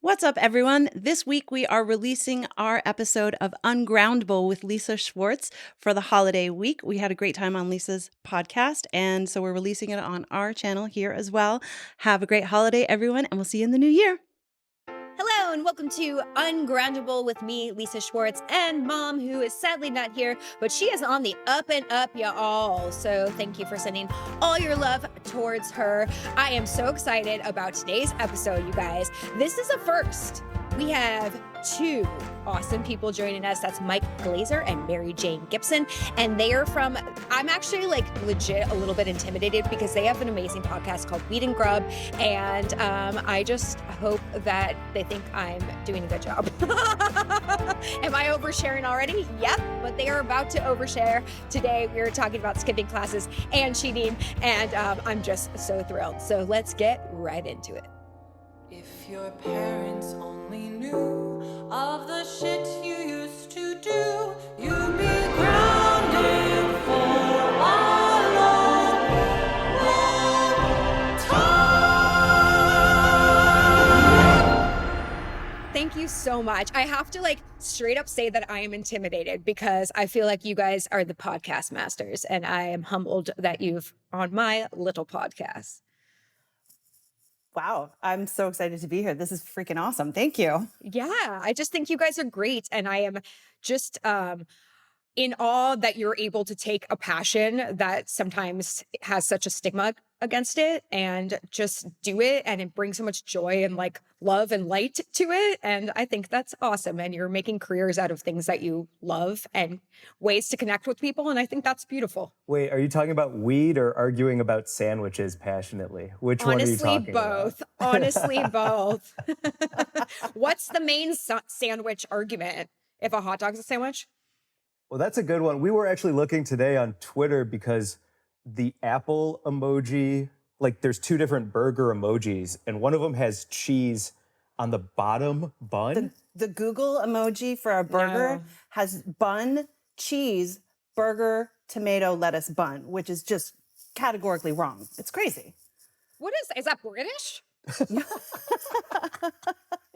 What's up, everyone? This week we are releasing our episode of Ungroundable with Lisa Schwarz for the holiday week. We had a great time on Lisa's podcast, and so we're releasing it on our channel here as well. Have a great holiday, everyone, and we'll see you in the new year. Hello and welcome to Ungroundable with me, Lisa Schwarz, and Mom, who is sadly not here, but she is on the up and up, y'all. So thank you for sending all your love towards her. I am so excited about today's episode, you guys. This is a first. We have two awesome people joining us. That's Mike Glazer and Mary Jane Gibson. And they are from, I'm actually like legit a little bit intimidated because they have an amazing podcast called Weed and Grub. And I just hope that they think I'm doing a good job. Am I oversharing already? Yep, but they are about to overshare. Today we are talking about skipping classes and cheating. And I'm just so thrilled. So let's get right into it. If your parents only knew of the shit you used to do, you'd be grounded for a long, long time. Thank you so much. I have to like straight up say that I am intimidated because I feel like you guys are the podcast masters and I am humbled that you've on my little podcast. Wow, I'm so excited to be here. This is freaking awesome. Thank you. Yeah, I just think you guys are great. And I am just in awe that you're able to take a passion that sometimes has such a stigma against it and just do it. And it brings so much joy and like love and light to it. And I think that's awesome. And you're making careers out of things that you love and ways to connect with people. And I think that's beautiful. Wait, are you talking about weed or arguing about sandwiches passionately? Which one are you talking about? Honestly, both. What's the main sandwich argument? If a hot dog's a sandwich? Well, that's a good one. We were actually looking today on Twitter because the apple emoji, like there's two different burger emojis, and one of them has cheese on the bottom bun. The Google emoji for a burger has bun, cheese, burger, tomato, lettuce, bun, which is just categorically wrong. It's crazy. What is that British?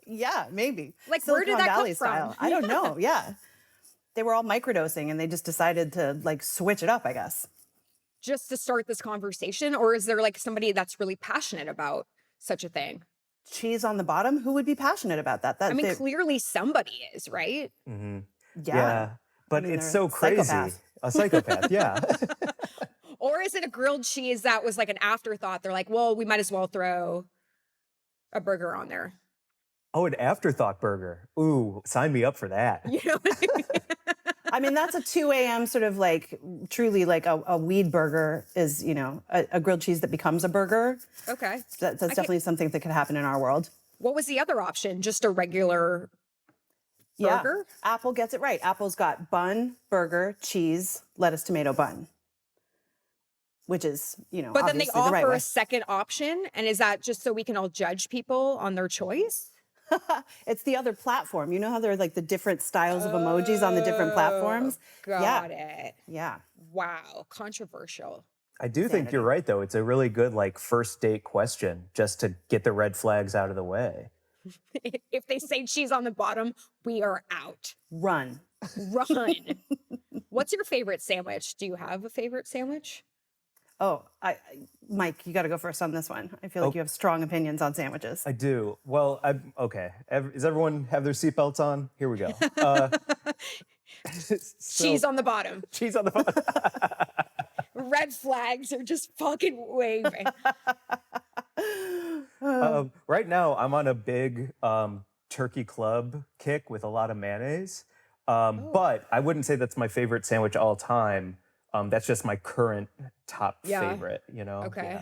Yeah, maybe. Like, Silicon where did that Valley come style. from? I don't know. Yeah. They were all microdosing and they just decided to like switch it up, I guess. Just to start this conversation? Or is there like somebody that's really passionate about such a thing? Cheese on the bottom? Who would be passionate about that? I mean, clearly somebody is, right? Mm-hmm. Yeah. But I mean, it's so crazy. A psychopath, yeah. Or is it a grilled cheese that was like an afterthought? They're like, well, we might as well throw a burger on there. Oh, an afterthought burger. Ooh, sign me up for that. You know what I mean? I mean, that's a 2 a.m. sort of like truly like a weed burger is, you know, a grilled cheese that becomes a burger. Okay. That's definitely something that could happen in our world. What was the other option? Just a regular burger? Yeah. Apple gets it right. Apple's got bun, burger, cheese, lettuce, tomato, bun. Which is, you know, but then they offer right a second option. And is that just so we can all judge people on their choice? It's the other platform. You know how there are like the different styles of emojis on the different platforms? Got it. Yeah. Wow. Controversial. I do think you're right, though. It's a really good, like, first date question just to get the red flags out of the way. If they say cheese on the bottom, we are out. Run. What's your favorite sandwich? Do you have a favorite sandwich? Oh, Mike, you got to go first on this one. I feel like you have strong opinions on sandwiches. I do. Well, okay. Does everyone have their seatbelts on? Here we go. Cheese on the bottom. Cheese on the bottom. Red flags are just fucking waving. Right now, I'm on a big turkey club kick with a lot of mayonnaise. But I wouldn't say that's my favorite sandwich all time. That's just my current top favorite, you know? Okay.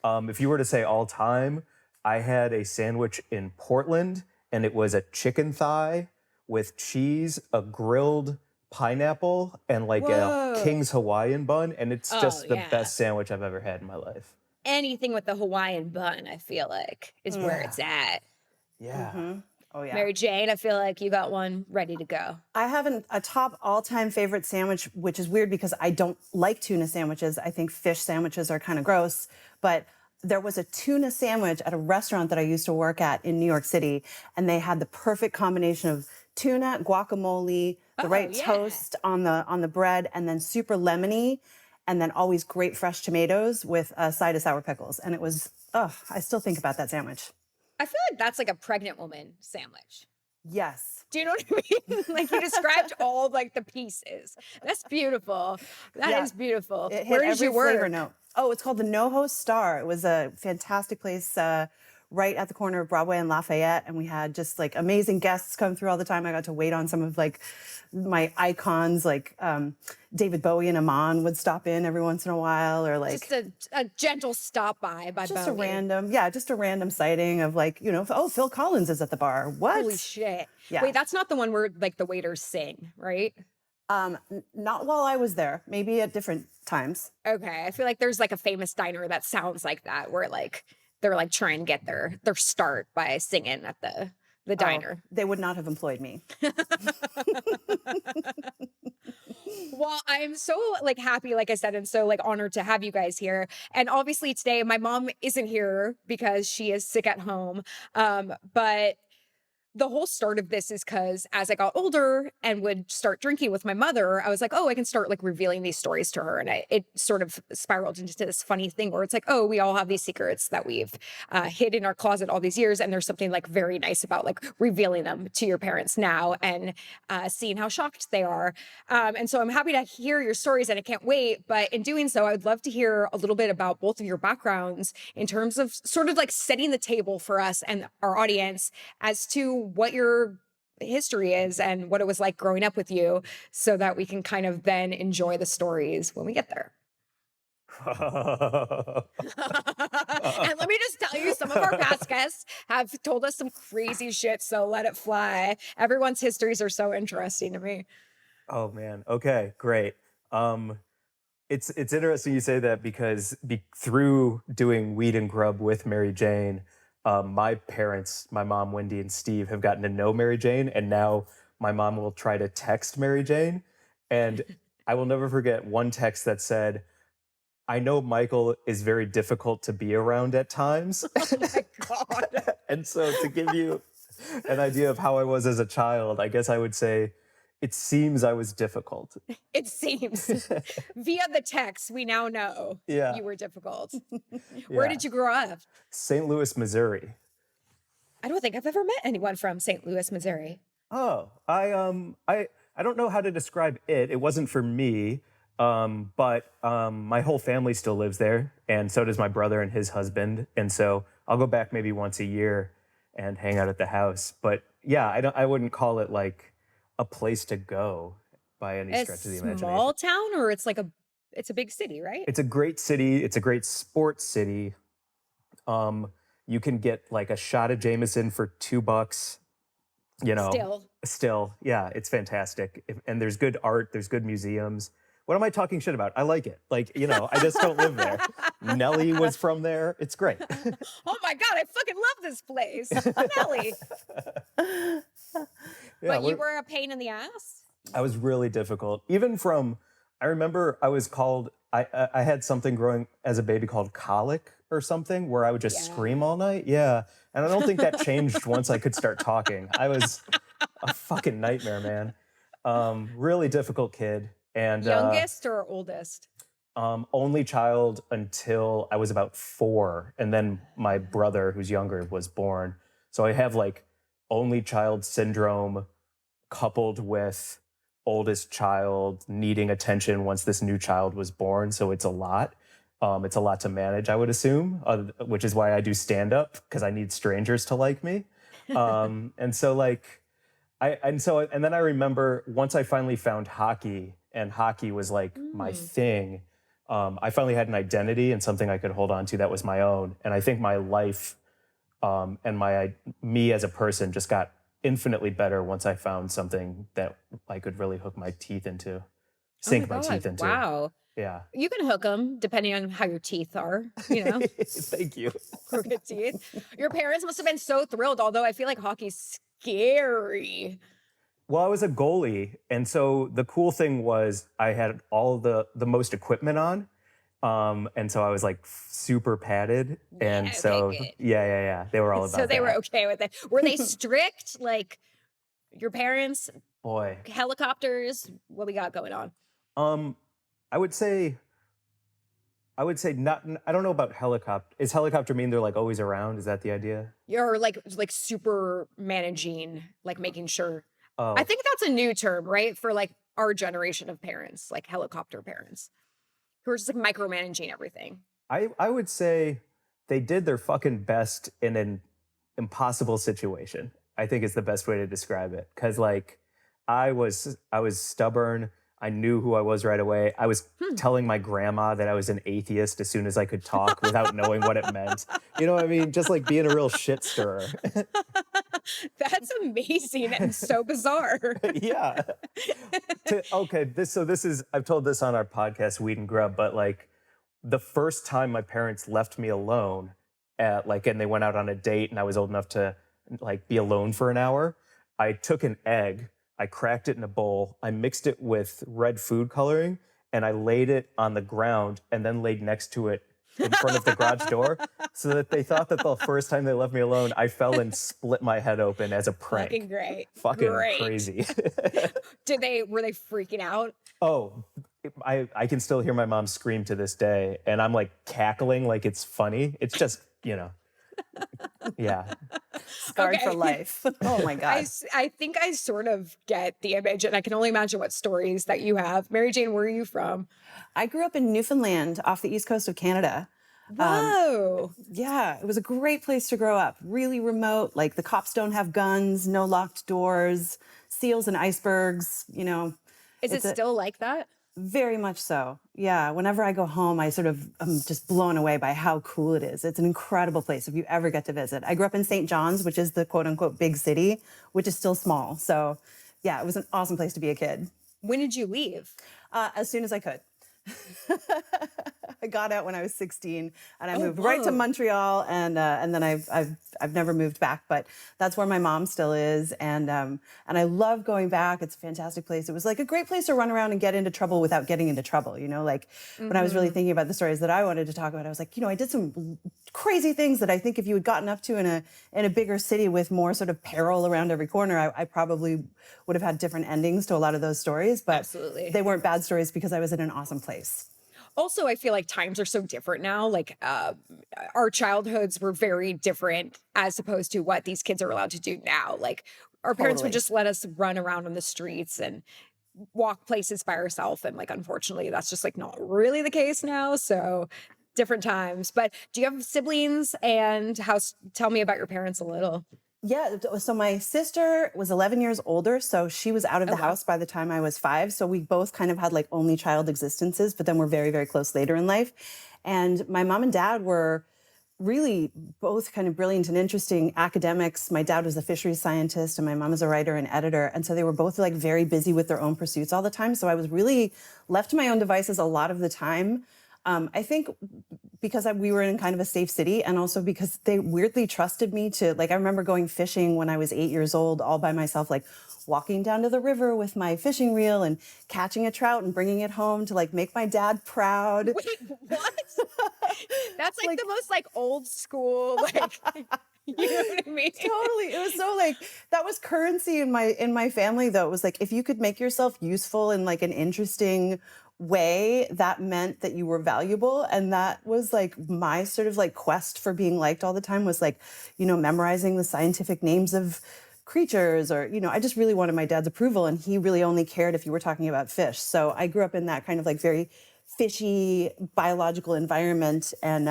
Yeah. If you were to say all time, I had a sandwich in Portland, and it was a chicken thigh with cheese, a grilled pineapple, and like a King's Hawaiian bun. And it's just the best sandwich I've ever had in my life. Anything with the Hawaiian bun, I feel like, is where it's at. Yeah. Mm-hmm. Oh, yeah. Mary Jane, I feel like you got one ready to go. I have a top all-time favorite sandwich, which is weird because I don't like tuna sandwiches. I think fish sandwiches are kind of gross. But there was a tuna sandwich at a restaurant that I used to work at in New York City, and they had the perfect combination of tuna, guacamole, the right toast on the bread, and then super lemony, and then always great fresh tomatoes with a side of sour pickles. And it was, I still think about that sandwich. I feel like that's like a pregnant woman sandwich. Yes. Do you know what I mean? Like, you described all like the pieces. That's beautiful. That is beautiful. It hit Where did every you work? flavor note. Oh, it's called the NoHo Star. It was a fantastic place right at the corner of Broadway and Lafayette. And we had just like amazing guests come through all the time. I got to wait on some of like my icons, like David Bowie and Aman would stop in every once in a while, or like Just a gentle stop by just Bowie. just a random sighting of like, oh, Phil Collins is at the bar. What? Holy shit. Yeah. Wait, that's not the one where like the waiters sing, right? Not while I was there, maybe at different times. Okay. I feel like there's like a famous diner that sounds like that, where like they're like trying to get their start by singing at the diner. They would not have employed me. Well, I'm so like happy, like I said, and so like honored to have you guys here. And obviously today my mom isn't here because she is sick at home. But the whole start of this is because as I got older and would start drinking with my mother, I was like, oh, I can start like revealing these stories to her. And it sort of spiraled into this funny thing where it's like, oh, we all have these secrets that we've hid in our closet all these years. And there's something like very nice about like revealing them to your parents now and seeing how shocked they are. And so I'm happy to hear your stories and I can't wait. But in doing so, I would love to hear a little bit about both of your backgrounds in terms of sort of like setting the table for us and our audience as to what your history is and what it was like growing up with you, so that we can kind of then enjoy the stories when we get there. And let me just tell you, some of our past guests have told us some crazy shit, so let it fly. Everyone's histories are so interesting to me. Oh man. Okay, great. It's interesting you say that because through doing Weed and Grub with Mary Jane, my parents, my mom, Wendy, and Steve, have gotten to know Mary Jane, and now my mom will try to text Mary Jane. And I will never forget one text that said, I know Michael is very difficult to be around at times. Oh my God. And so to give you an idea of how I was as a child, I guess I would say, it seems I was difficult. It seems. Via the text, we now know you were difficult. Where did you grow up? St. Louis, Missouri. I don't think I've ever met anyone from St. Louis, Missouri. Oh, I don't know how to describe it. It wasn't for me, but my whole family still lives there, and so does my brother and his husband. And so I'll go back maybe once a year and hang out at the house. But yeah, I wouldn't call it like a place to go by any stretch of the imagination. A small town, or it's a big city, right? It's a great city. It's a great sports city. You can get like a shot of Jameson for $2. Still, yeah, it's fantastic. And there's good art. There's good museums. What am I talking shit about? I like it. Like, I just don't live there. Nelly was from there. It's great. Oh my God, I fucking love this place. Nelly. Yeah, but you were a pain in the ass? I was really difficult. I remember I was called, I had something growing as a baby called colic or something, where I would just scream all night. Yeah. And I don't think that changed once I could start talking. I was a fucking nightmare, man. Really difficult kid. And youngest or oldest? Only child until I was about 4. And then my brother, who's younger, was born. So I have like only child syndrome coupled with oldest child needing attention once this new child was born. So it's a lot. It's a lot to manage, I would assume, which is why I do stand up, because I need strangers to like me. And so like, and then I remember once I finally found hockey, and hockey was like my thing. I finally had an identity and something I could hold on to that was my own. And I think my life and me as a person just got infinitely better once I found something that I could really hook my teeth into, sink my teeth into. Wow. Yeah. You can hook them depending on how your teeth are, Thank you. Crooked teeth. Your parents must have been so thrilled, although I feel like hockey's scary. Well, I was a goalie, and so the cool thing was I had all the most equipment on, And so I was like super padded. And Yeah, so, okay, good. yeah. They were all about So they that. were okay with it. Were they strict? Like your parents, Boy. helicopters? What we got going on? I would say not, I don't know about helicopter. Is helicopter mean they're like always around? Is that the idea? You're like super managing, like making sure. I Oh, think that's a new term, right? For like our generation of parents, like helicopter parents, who are just like micromanaging everything. I would say they did their fucking best in an impossible situation. I think is the best way to describe it. Cause like I was stubborn. I knew who I was right away. I was telling my grandma that I was an atheist as soon as I could talk without knowing what it meant. You know what I mean? Just like being a real shit stirrer. That's amazing and so bizarre. Yeah. Okay, this is I've told this on our podcast Weed and Grub, but like the first time my parents left me alone and they went out on a date and I was old enough to like be alone for an hour, I took an egg, I cracked it in a bowl, I mixed it with red food coloring, and I laid it on the ground and then laid next to it in front of the garage door so that they thought that the first time they left me alone, I fell and split my head open as a prank. Fucking great. Fucking Great. crazy. Were they freaking out? Oh, I can still hear my mom scream to this day, and I'm like cackling like it's funny. It's just, yeah. Scarred for Okay. life. Oh my God. I think I sort of get the image, and I can only imagine what stories that you have. Mary Jane, where are you from? I grew up in Newfoundland off the east coast of Canada. Whoa. Yeah, it was a great place to grow up. Really remote, like the cops don't have guns, no locked doors, seals and icebergs, Is it still like that? Very much so. Yeah, whenever I go home, I'm just blown away by how cool it is. It's an incredible place if you ever get to visit. I grew up in St. John's, which is the quote unquote big city, which is still small. So yeah, it was an awesome place to be a kid. When did you leave? As soon as I could. I got out when I was 16, and I Oh, moved right to whoa. Montreal, and then I've never moved back. But that's where my mom still is, and I love going back. It's a fantastic place. It was like a great place to run around and get into trouble without getting into trouble. Like when I was really thinking about the stories that I wanted to talk about, I was like, I did some crazy things that I think if you had gotten up to in a bigger city with more sort of peril around every corner, I probably would have had different endings to a lot of those stories. But Absolutely. they weren't bad stories because I was in an awesome place. Also, I feel like times are so different now. Like our childhoods were very different as opposed to what these kids are allowed to do now. Like our parents would Totally. just let us run around on the streets and walk places by ourselves. And like, unfortunately, that's just like not really the case now. So different times. But do you have siblings, and tell me about your parents a little. Yeah, so my sister was 11 years older, so she was out of the wow. house by the time I was 5. So we both kind of had like only child existences, but then we're very, very close later in life. And my mom and dad were really both kind of brilliant and interesting academics. My dad was a fisheries scientist and my mom is a writer and editor. And so they were both like very busy with their own pursuits all the time. So I was really left to my own devices a lot of the time. I think because we were in kind of a safe city, and also because they weirdly trusted me to, like, I remember going fishing when I was 8 years old all by myself, like walking down to the river with my fishing reel and catching a trout and bringing it home to like make my dad proud. Wait, what? That's like the most like old school, like, you know what I mean? Totally. It was so like, that was currency in my family though. It was like, if you could make yourself useful in like an interesting way, that meant that you were valuable. And that was like my sort of like quest for being liked all the time, was like, memorizing the scientific names of creatures, or, I just really wanted my dad's approval, and he really only cared if you were talking about fish. So I grew up in that kind of like very fishy biological environment, and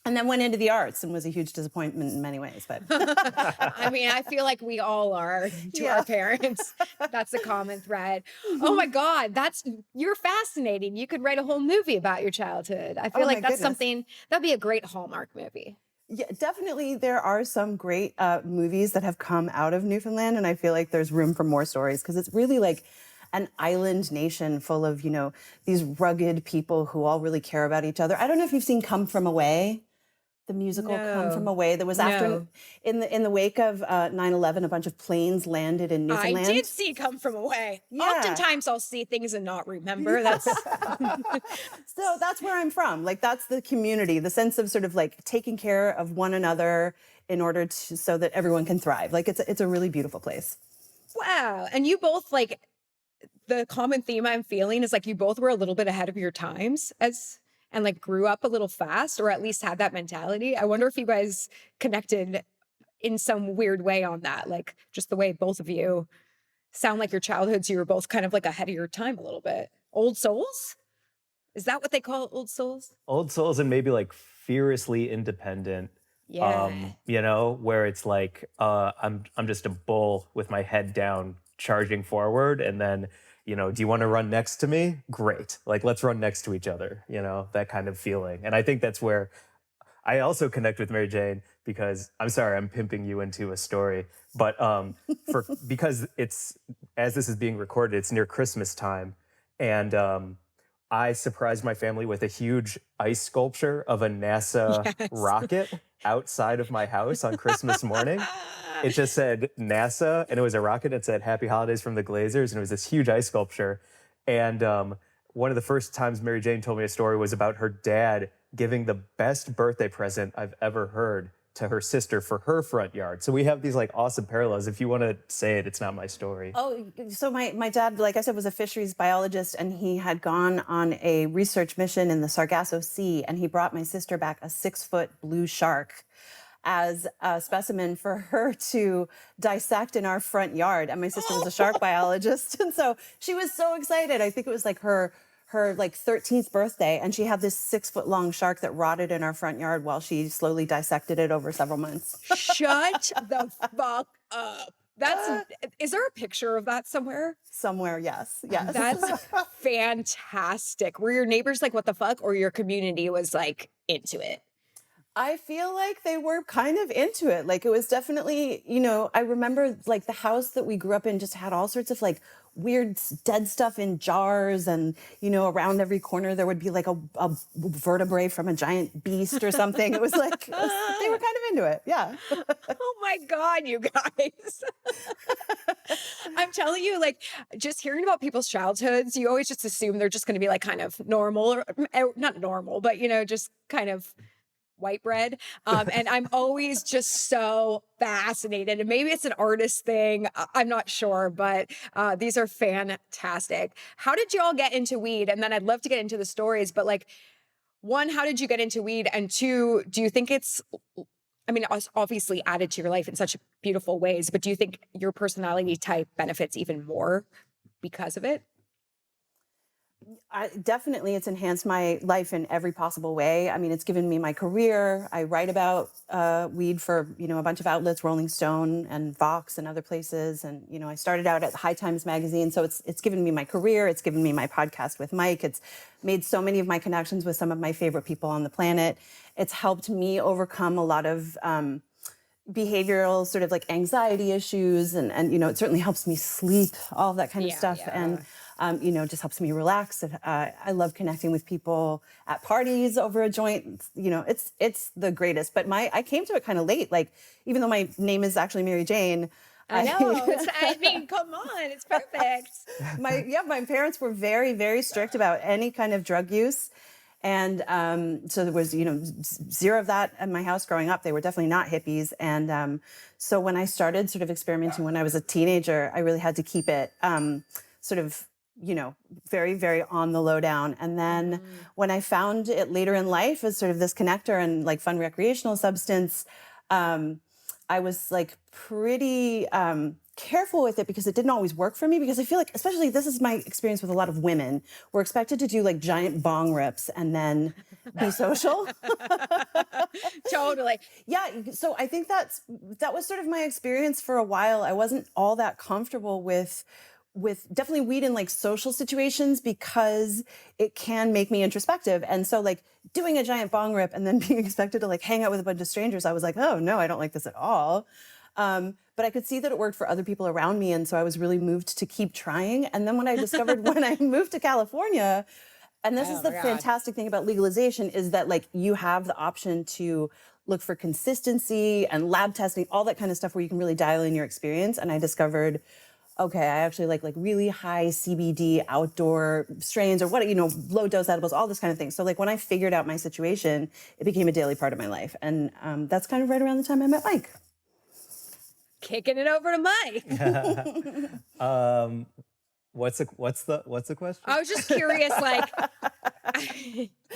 then went into the arts and was a huge disappointment in many ways. But I mean, I feel like we all are to Yeah. our parents. That's a common thread. Oh my God, you're fascinating. You could write a whole movie about your childhood. I feel Oh like my that's goodness. something that'd be a great Hallmark movie. yeah, definitely there are some great movies that have come out of Newfoundland, and I feel like there's room for more stories, because it's really like an island nation full of, these rugged people who all really care about each other. I don't know if you've seen Come From Away, the musical Come From No. Away that was after No. in the wake of 9/11, a bunch of planes landed in I Newfoundland. did see Come From Away. Yeah. Oftentimes I'll see things and not remember. That's So that's where I'm from. Like that's the community, the sense of sort of like taking care of one another in order to so that everyone can thrive. Like it's a really beautiful place. wow. And you both like the common theme I'm feeling is like you both were a little bit ahead of your times and like grew up a little fast or at least had that mentality. I wonder if you guys connected in some weird way on that. Like just the way both of you sound like your childhoods, you were both kind of like ahead of your time a little bit. Old souls? Is that what they call old souls? Old souls and maybe like fiercely independent. Yeah. Where it's like I'm just a bull with my head down, charging forward, and then do you want to run next to me? Great, like let's run next to each other. That kind of feeling, and I think that's where I also connect with Mary Jane because I'm sorry I'm pimping you into a story, but because it's as this is being recorded, it's near Christmas time, and I surprised my family with a huge ice sculpture of a NASA Yes. rocket outside of my house on Christmas morning. It just said NASA, and it was a rocket. It said Happy Holidays from the Glazers, and it was this huge ice sculpture. And one of the first times Mary Jane told me a story was about her dad giving the best birthday present I've ever heard to her sister for her front yard. So we have these like awesome parallels. If you want to say it, it's not my story. Oh, so my dad, like I said, was a fisheries biologist, and he had gone on a research mission in the Sargasso Sea, and he brought my sister back a 6-foot blue shark as a specimen for her to dissect in our front yard. And my sister was a shark biologist, and so she was so excited. I think it was like her like 13th birthday, and she had this 6-foot long shark that rotted in our front yard while she slowly dissected it over several months. Shut the fuck up. Is there a picture of that somewhere? Somewhere, yes. That's fantastic. Were your neighbors like, what the fuck? Or your community was like into it? I feel like they were kind of into it. Like it was definitely, I remember like the house that we grew up in just had all sorts of like weird dead stuff in jars, and around every corner there would be like a vertebrae from a giant beast or something. It was like they were kind of into it. Yeah. Oh my God, you guys. I'm telling you, like, just hearing about people's childhoods, you always just assume they're just going to be like kind of normal or not normal, but just kind of white bread. And I'm always just so fascinated. And maybe it's an artist thing. I'm not sure, but these are fantastic. How did you all get into weed? And then I'd love to get into the stories, but like, one, how did you get into weed? And two, do you think it's obviously added to your life in such beautiful ways, but do you think your personality type benefits even more because of it? Definitely, it's enhanced my life in every possible way. I mean, it's given me my career. I write about weed for, a bunch of outlets, Rolling Stone and Vox and other places. And, I started out at High Times magazine. So it's given me my career. It's given me my podcast with Mike. It's made so many of my connections with some of my favorite people on the planet. It's helped me overcome a lot of behavioral sort of like anxiety issues. And it certainly helps me sleep, all of that kind of stuff. Yeah. And just helps me relax. I love connecting with people at parties over a joint. It's the greatest. But I came to it kind of late. Like, even though my name is actually Mary Jane. I know. Come on, it's perfect. My parents were very, very strict about any kind of drug use. And so there was, zero of that in my house growing up. They were definitely not hippies. And so when I started sort of experimenting when I was a teenager, I really had to keep it sort of very, very on the lowdown. And then when I found it later in life as sort of this connector and like fun recreational substance, I was like pretty careful with it because it didn't always work for me, because I feel like, especially this is my experience with a lot of women, we're expected to do like giant bong rips and then be social. Totally. Yeah. So I think that was sort of my experience for a while. I wasn't all that comfortable with definitely weed in like social situations because it can make me introspective. And so like doing a giant bong rip and then being expected to like hang out with a bunch of strangers, I was like, oh no, I don't like this at all. But I could see that it worked for other people around me. And so I was really moved to keep trying. And then when I discovered when I moved to California, and this is the fantastic thing about legalization, is that like you have the option to look for consistency and lab testing, all that kind of stuff where you can really dial in your experience. And I discovered, okay, I actually like really high CBD outdoor strains or what, low dose edibles, all this kind of thing. So like when I figured out my situation, it became a daily part of my life. And that's kind of right around the time I met Mike. Kicking it over to Mike. What's the question? I was just curious, like,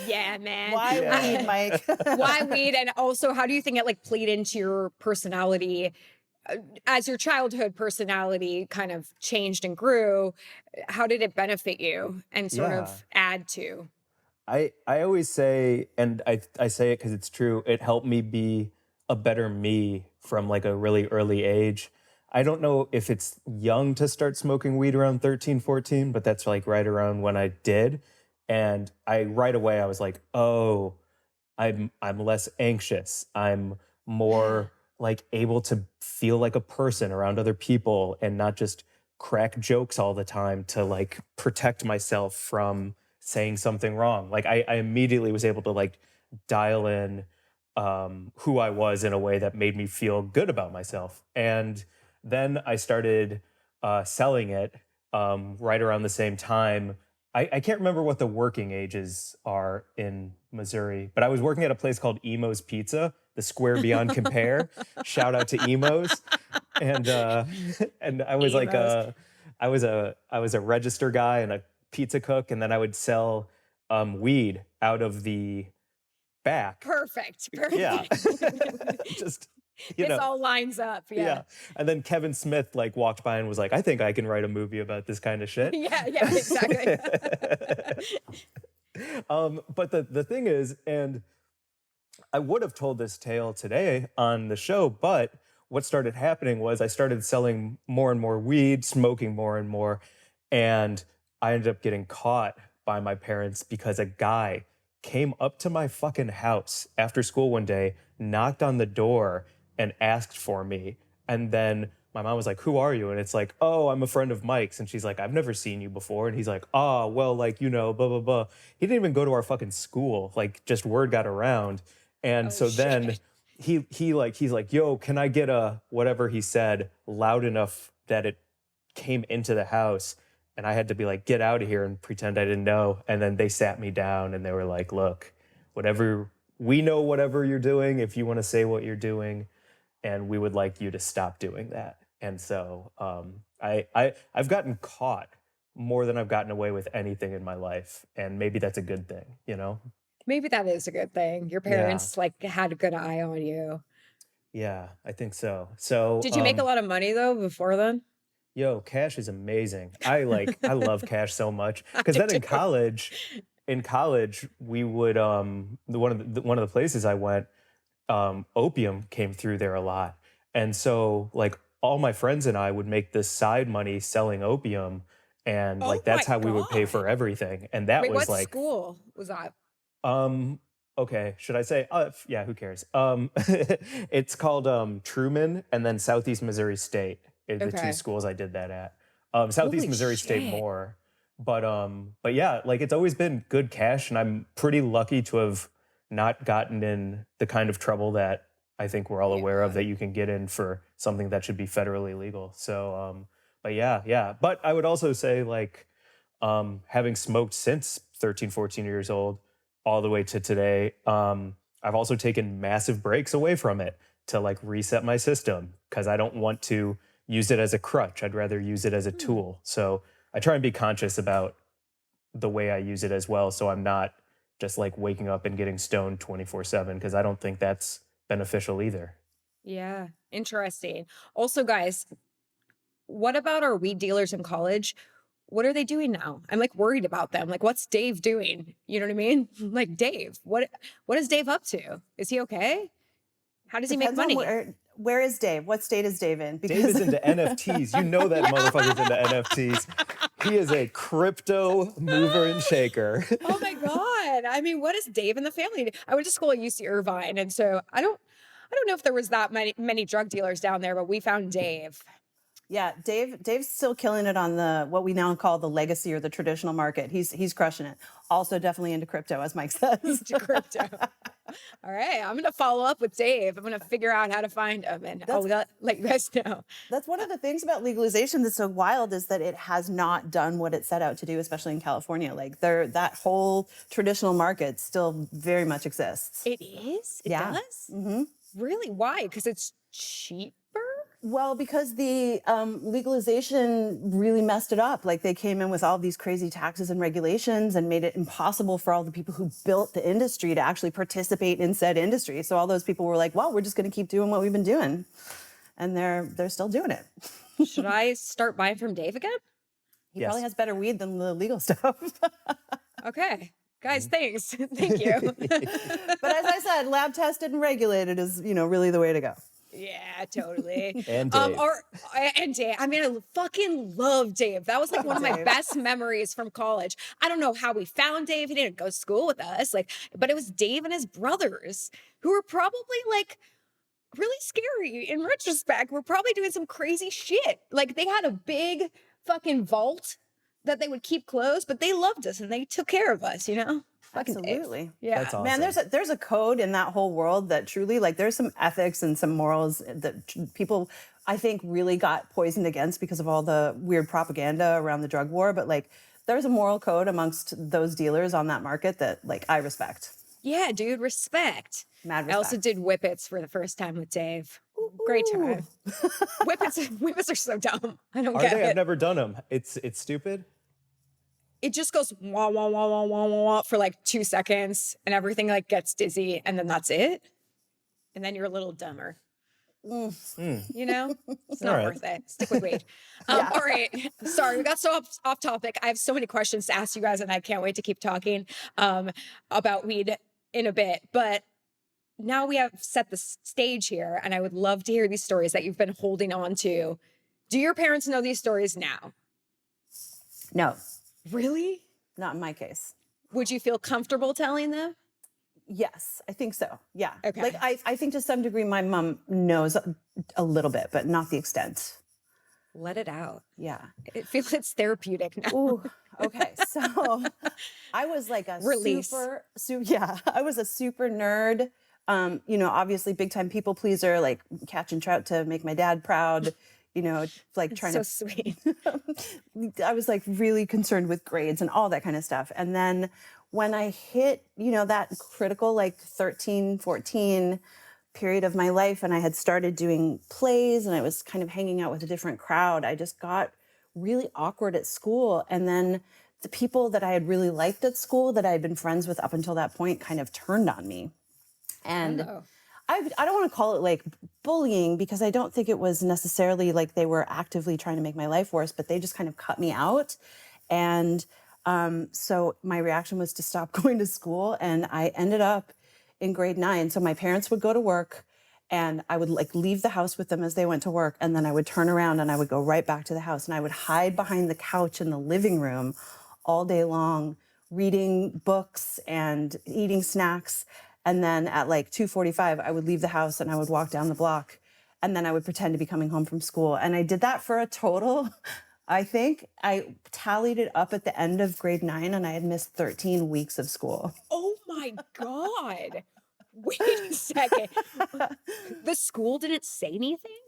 yeah, man. Why weed, Mike? Why weed? And also, how do you think it like played into your personality as your childhood personality kind of changed and grew? How did it benefit you and sort of add to? I always say, and I say it because it's true, it helped me be a better me from like a really early age. I don't know if it's young to start smoking weed around 13, 14, but that's like right around when I did. And right away I was like, oh, I'm less anxious. I'm more like able to feel like a person around other people and not just crack jokes all the time to like protect myself from saying something wrong. Like I immediately was able to like dial in who I was in a way that made me feel good about myself. And then I started selling it right around the same time. I can't remember what the working ages are in Missouri, but I was working at a place called Emo's Pizza, the Square Beyond Compare. Shout out to Emo's. And I was like I was a register guy and a pizza cook, and then I would sell weed out of the back. Perfect. Yeah. Just this all lines up. Yeah. And then Kevin Smith like walked by and was like, I think I can write a movie about this kind of shit. Yeah, exactly. But the thing is, and I would have told this tale today on the show, but what started happening was I started selling more and more weed, smoking more and more, and I ended up getting caught by my parents because a guy came up to my fucking house after school one day, knocked on the door, and asked for me. And then my mom was like, who are you? And it's like, oh, I'm a friend of Mike's. And she's like, I've never seen you before. And he's like, oh, well, like, blah, blah, blah. He didn't even go to our fucking school. Like, just word got around. And then he's like, yo, can I get a whatever he said loud enough that it came into the house? And I had to be like, get out of here and pretend I didn't know. And then they sat me down and they were like, look, we know whatever you're doing, if you want to say what you're doing, and we would like you to stop doing that. And so I've gotten caught more than I've gotten away with anything in my life. And maybe that's a good thing, Maybe that is a good thing. Your parents like had a good eye on you. Yeah, I think so. So did you make a lot of money though before then? Yo, cash is amazing. I love cash so much. Because then in college, we would one of the places I went, opium came through there a lot. And so like all my friends and I would make this side money selling opium, and like that's how we would pay for everything. And that was what like school was that? Okay, should I say yeah, who cares? It's called Truman and then Southeast Missouri State are the two schools I did that at. Southeast Missouri State more. But yeah, like it's always been good cash, and I'm pretty lucky to have not gotten in the kind of trouble that I think we're all aware of that you can get in for something that should be federally legal. So, but yeah. But I would also say like, having smoked since 13, 14 years old, all the way to today, I've also taken massive breaks away from it to like reset my system because I don't want to use it as a crutch. I'd rather use it as a tool. So I try and be conscious about the way I use it as well. So I'm not just like waking up and getting stoned 24/7, because I don't think that's beneficial either. Yeah, interesting. Also, guys, what about our weed dealers in college? What are they doing now? I'm like worried about them. Like, what's Dave doing? You know what I mean? Like, Dave, what is Dave up to? Is he okay? How does he make money? Where is Dave? What state is Dave in? Dave is into NFTs. You know that motherfucker's into NFTs. He is a crypto mover and shaker. Oh my God. I mean, what is Dave and the family? I went to school at UC Irvine, and so I don't know if there was that many drug dealers down there, but we found Dave. Yeah, Dave's still killing it on the what we now call the legacy or the traditional market. He's crushing it. Also definitely into crypto, as Mike says. Into crypto. All right, I'm gonna follow up with Dave. I'm gonna figure out how to find him, and I'll let you guys know. That's one of the things about legalization that's so wild is that it has not done what it set out to do, especially in California. Like that whole traditional market still very much exists. It is? It Yeah. does? Mm-hmm. Really? Why? Because it's cheaper? Well, because the legalization really messed it up. Like they came in with all these crazy taxes and regulations and made it impossible for all the people who built the industry to actually participate in said industry. So all those people were like, well, we're just going to keep doing what we've been doing. And they're still doing it. Should I start buying from Dave again? He Yes. probably has better weed than the legal stuff. Okay. Guys, thanks. Thank you. But as I said, lab tested and regulated is, really the way to go. Yeah, totally. And Dave. And Dave. I mean, I fucking love Dave. That was like one of my Dave. best memories from college. I don't know how we found Dave. He didn't go to school with us, but it was Dave and his brothers who were probably like really scary in retrospect. We're probably doing some crazy shit. Like they had a big fucking vault that they would keep closed, but they loved us and they took care of us, Fucking Dave. Absolutely. Yeah. That's awesome. Man, there's a code in that whole world that truly, like, there's some ethics and some morals that people, I think, really got poisoned against because of all the weird propaganda around the drug war. But like, there's a moral code amongst those dealers on that market that, like, I respect. Yeah, dude, respect. Mad I also respect. did whippets for the first time with Dave. Great time. Whippets are so dumb. I don't Are get they? it. I've never done them. It's stupid. It just goes wah wah wah wah wah wah wah for like 2 seconds, and everything like gets dizzy, and then that's it. And then you're a little dumber. It's not All right. worth it. Stick with weed. All right. Sorry, we got so off topic. I have so many questions to ask you guys, and I can't wait to keep talking about weed in a bit. But now we have set the stage here, and I would love to hear these stories that you've been holding on to. Do your parents know these stories now? No, Really? not in my case. Would you feel comfortable telling them? Yes, I think so. Yeah. Okay. Like, I think to some degree my mom knows a little bit, but not the extent. Let it out. Yeah. I feel it's therapeutic now. Ooh, okay. So I was like a Release. I was a super nerd. Obviously big time people pleaser, like catching trout to make my dad proud, like trying So to sweet. I was like really concerned with grades and all that kind of stuff. And then when I hit, that critical like 13, 14 period of my life and I had started doing plays and I was kind of hanging out with a different crowd, I just got really awkward at school. And then the people that I had really liked at school that I had been friends with up until that point kind of turned on me. And Oh. I don't want to call it like bullying because I don't think it was necessarily like they were actively trying to make my life worse, but they just kind of cut me out. And so my reaction was to stop going to school, and I ended up in grade 9. So my parents would go to work and I would like leave the house with them as they went to work. And then I would turn around and I would go right back to the house and I would hide behind the couch in the living room all day long, reading books and eating snacks. And then at like 2:45, I would leave the house and I would walk down the block and then I would pretend to be coming home from school. And I did that for a total, I think I tallied it up at the end of grade 9 and I had missed 13 weeks of school. Oh my God. Wait a second. The school didn't say anything?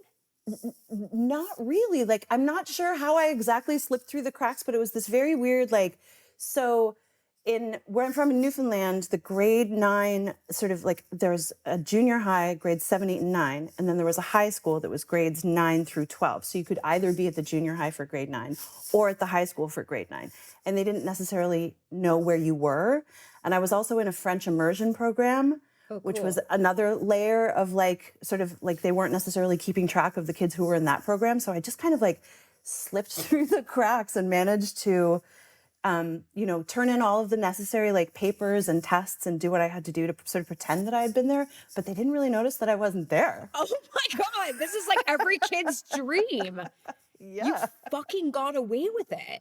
Not really. Like, I'm not sure how I exactly slipped through the cracks, but it was this very weird, like, so in where I'm from in Newfoundland, the grade 9 sort of like there was a junior high, grades 7, 8, and 9, and then there was a high school that was grades 9 through 12. So you could either be at the junior high for grade 9 or at the high school for grade 9. And they didn't necessarily know where you were. And I was also in a French immersion program, which was another layer of like, sort of like they weren't necessarily keeping track of the kids who were in that program. So I just kind of like slipped through the cracks and managed to turn in all of the necessary like papers and tests and do what I had to do to sort of pretend that I had been there, but they didn't really notice that I wasn't there. Oh my God. This is like every kid's dream. Yeah. You fucking got away with it.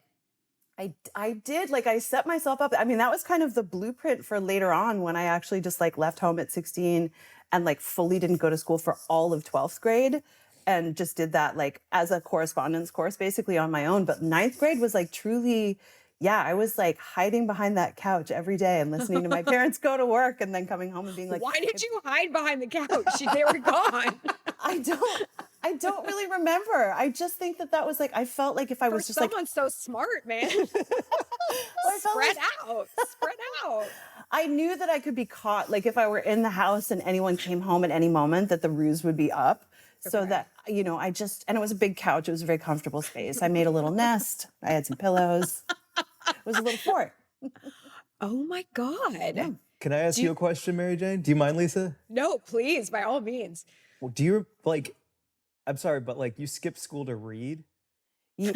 I did, like I set myself up. I mean, that was kind of the blueprint for later on when I actually just like left home at 16 and like fully didn't go to school for all of 12th grade and just did that like as a correspondence course basically on my own. But 9th grade was like truly yeah, I was like hiding behind that couch every day and listening to my parents go to work and then coming home and being like, Why did you hide behind the couch? They were gone. I don't really remember. I just think that was like, I felt like if I was For just like, someone so smart, man. I felt Spread like out. Spread out. I knew that I could be caught. Like if I were in the house and anyone came home at any moment, that the ruse would be up. So Okay. that, and it was a big couch. It was a very comfortable space. I made a little nest. I had some pillows. It was a little fort. Oh my God. Can I ask you a question, Mary Jane? Do you mind, Lisa? No, please, by all means. Well, do you like? I'm sorry, but like you skipped school to read. Yeah.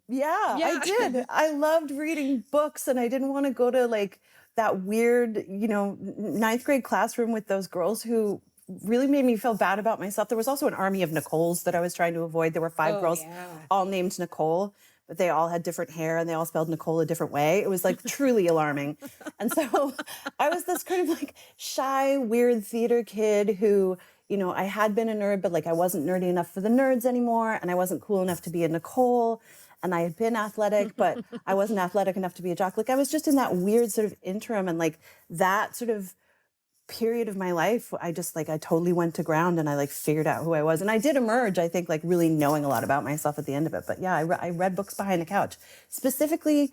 Yeah, Yeah. I did. I loved reading books and I didn't want to go to like that weird, ninth grade classroom with those girls who really made me feel bad about myself. There was also an army of Nicoles that I was trying to avoid. There were 5 Oh, girls yeah. all named Nicole, but they all had different hair and they all spelled Nicole a different way. It was like truly alarming. And so I was this kind of like shy, weird theater kid who, I had been a nerd, but like I wasn't nerdy enough for the nerds anymore. And I wasn't cool enough to be a Nicole. And I had been athletic, but I wasn't athletic enough to be a jock. Like I was just in that weird sort of interim, and like that sort of period of my life, I totally went to ground and I like figured out who I was. And I did emerge, I think, like really knowing a lot about myself at the end of it. But yeah, I read books behind the couch, specifically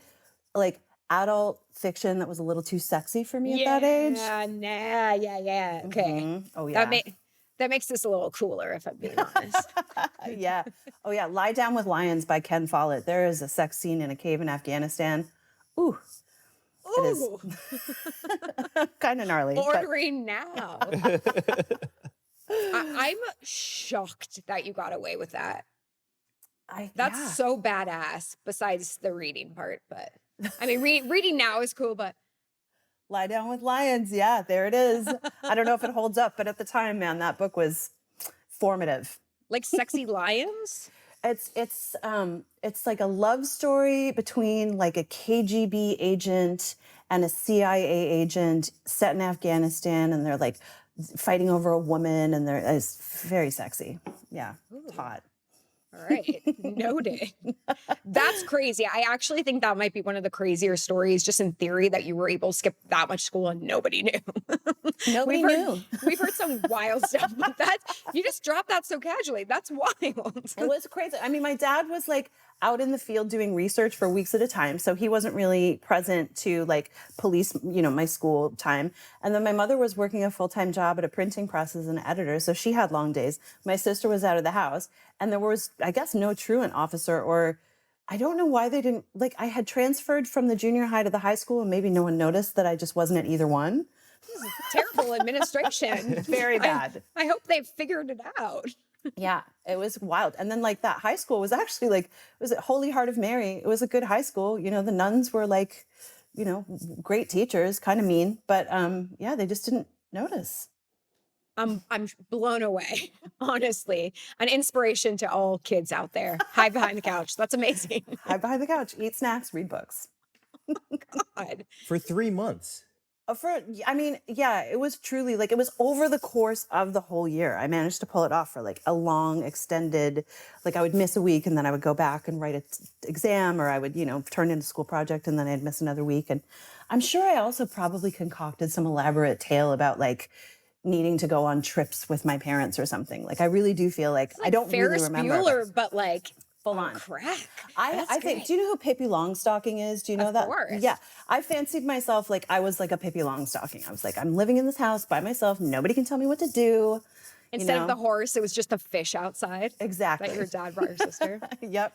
like adult fiction that was a little too sexy for me at that age. Yeah. Okay. Mhm. Oh yeah. That makes this a little cooler, if I'm being honest. Yeah. Oh yeah. Lie Down with Lions by Ken Follett. There is a sex scene in a cave in Afghanistan. Ooh. It is Ooh, kind of gnarly. but- ordering now. I'm shocked that you got away with that. That's yeah. so badass, besides the reading part. But I mean, reading now is cool, but Lie Down with Lions. Yeah, there it is. I don't know if it holds up, but at the time, man, that book was formative. like sexy lions. It's like a love story between like a KGB agent and a CIA agent set in Afghanistan, and they're like fighting over a woman, and it's very sexy. Yeah, it's hot. All right, noted. That's crazy. I actually think that might be one of the crazier stories, just in theory, that you were able to skip that much school and nobody knew. Nobody knew. We've heard some wild stuff, but you just dropped that so casually. That's wild. It was crazy. I mean, my dad was like out in the field doing research for weeks at a time, so he wasn't really present to like police, my school time. And then my mother was working a full-time job at a printing press as an editor, so she had long days. My sister was out of the house, and there was, I guess, no truant officer, or I don't know why they didn't, like I had transferred from the junior high to the high school, and maybe no one noticed that I just wasn't at either one. Terrible administration. Very bad. I hope they figured it out. Yeah, it was wild. And then like that high school was actually like, was it Holy Heart of Mary? It was a good high school. The nuns were like, great teachers, kind of mean, but yeah, they just didn't notice. I'm blown away, honestly. An inspiration to all kids out there. Hide behind the couch. That's amazing. Hide behind the couch, eat snacks, read books. God. For 3 months. Yeah, it was truly like, it was over the course of the whole year. I managed to pull it off for like a long extended, like I would miss a week and then I would go back and write an exam, or I would, turn in a school project and then I'd miss another week. And I'm sure I also probably concocted some elaborate tale about like needing to go on trips with my parents or something. Like I really do feel like I don't Ferris really remember. Bueller, but like full on on. crack. I think, great. do you know who Pippi Longstocking is? Do you know Of that? course. Yeah. I fancied myself like I was like a Pippi Longstocking. I was like, I'm living in this house by myself. Nobody can tell me what to do. Instead of the horse, it was just a fish outside. Exactly. That your dad brought your sister. Yep.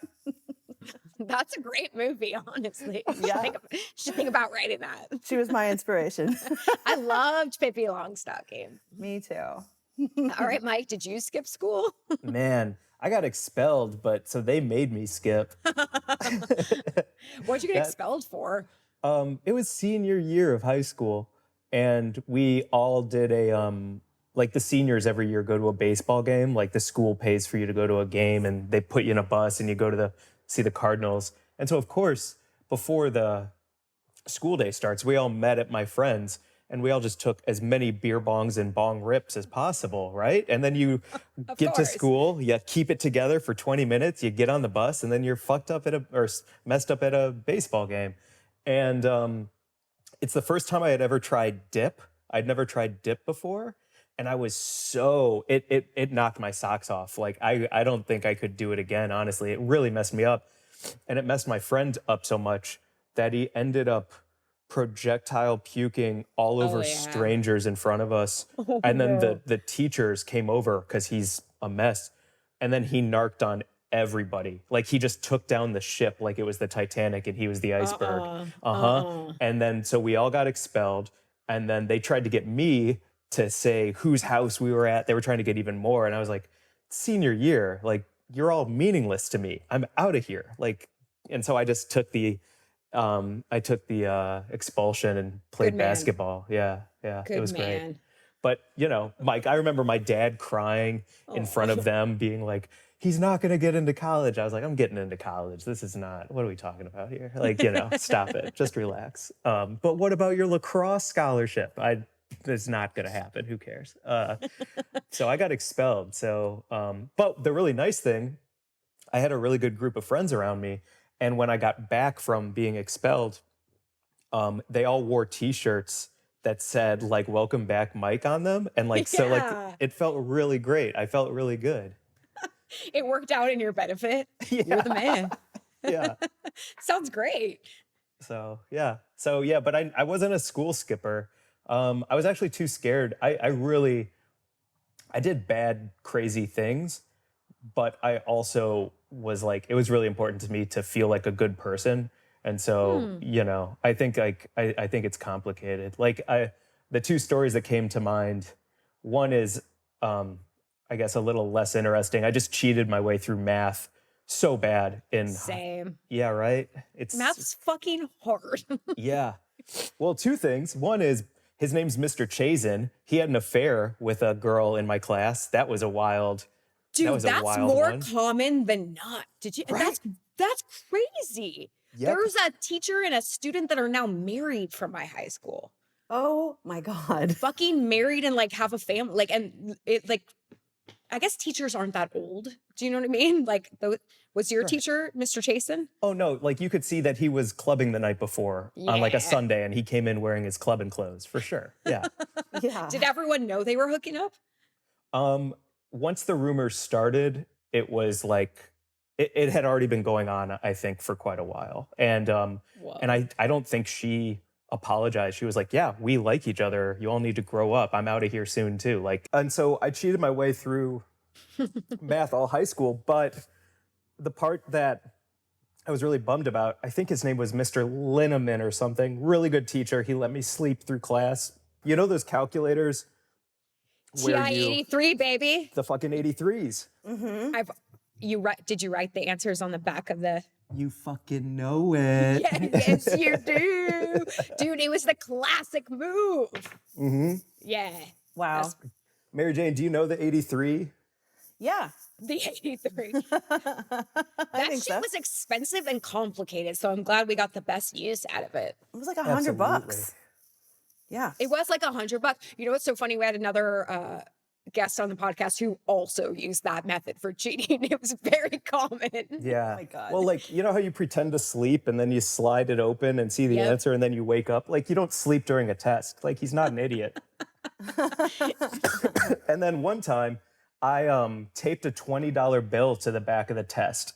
That's a great movie, honestly. Yeah. Should think about writing that. She was my inspiration. I loved Pippi Longstocking. Me too. All right, Mike, did you skip school? Man, I got expelled, but so they made me skip. What'd you get expelled for? It was senior year of high school, and we all did like the seniors every year go to a baseball game. Like the school pays for you to go to a game, and they put you in a bus and you go to see the Cardinals. And so, of course, before the school day starts, we all met at my friend's, and we all just took as many beer bongs and bong rips as possible, right? And then you get to school, you keep it together for 20 minutes, you get on the bus, and then you're fucked up messed up at a baseball game. And it's the first time I had ever tried dip. I'd never tried dip before. And I was it knocked my socks off. Like, I don't think I could do it again, honestly. It really messed me up. And it messed my friend up so much that he ended up projectile puking all over strangers in front of us. And then the teachers came over because he's a mess. And then he narked on everybody. Like, he just took down the ship like it was the Titanic and he was the iceberg. And then so we all got expelled. And then they tried to get me to say whose house we were at. They were trying to get even more. And I was like, senior year, like, you're all meaningless to me. I'm out of here. Like, and so I just took the expulsion and played basketball. Yeah. It was great. But, you know, Mike, I remember my dad crying in front of them, being like, he's not going to get into college. I was like, I'm getting into college. This is not, what are we talking about here? Like, you know, stop it. Just relax. But what about your lacrosse scholarship? It's not going to happen. Who cares? So I got expelled. So, but the really nice thing, I had a really good group of friends around me. And when I got back from being expelled, they all wore T-shirts that said, like, welcome back, Mike, on them. And like, so like, it felt really great. I felt really good. It worked out in your benefit. Yeah. You're the man. Yeah. Sounds great. So, yeah. But I wasn't a school skipper. I was actually too scared. I did bad, crazy things, but I also was like, it was really important to me to feel like a good person. And so, you know, I think I think it's complicated. Like, the two stories that came to mind, one is, I guess, a little less interesting. I just cheated my way through math so bad Same. Yeah, right? Math's fucking hard. Yeah. Well, two things. One is, his name's Mr. Chazen. He had an affair with a girl in my class. That was a wild Dude, that's more one. common than not. Did you? Right? That's crazy. Yep. There's a teacher and a student that are now married from my high school. Oh my God. Fucking married and like have a family. Like, and it like, I guess teachers aren't that old. Do you know what I mean? Like, was your teacher Mr. Chasen? Oh no, like, you could see that he was clubbing the night before on like a Sunday, and he came in wearing his clubbing clothes for sure. Yeah. Yeah. Did everyone know they were hooking up? Once the rumors started, it was like, it had already been going on, I think, for quite a while. And I don't think she apologized. She was like, yeah, we like each other. You all need to grow up. I'm out of here soon too. Like, and so I cheated my way through math all high school. But the part that I was really bummed about, I think his name was Mr. Linneman or something. Really good teacher. He let me sleep through class. You know those calculators? TI 83, baby. The fucking 83s. Mm-hmm. Did you write the answers on the back of the... You fucking know it. Yes, you do. Dude, it was the classic move. Mm-hmm. Yeah. Wow. Mary Jane, do you know the 83? Yeah. The 83. I That think shit so. was expensive and complicated, so I'm glad we got the best use out of it. It was like $100. Yeah. It was like $100. You know what's so funny? We had another guest on the podcast who also used that method for cheating. It was very common. Yeah. Oh my God. Well, like, you know how you pretend to sleep and then you slide it open and see the answer and then you wake up? Like, you don't sleep during a test. Like, he's not an idiot. And then one time, I taped a $20 bill to the back of the test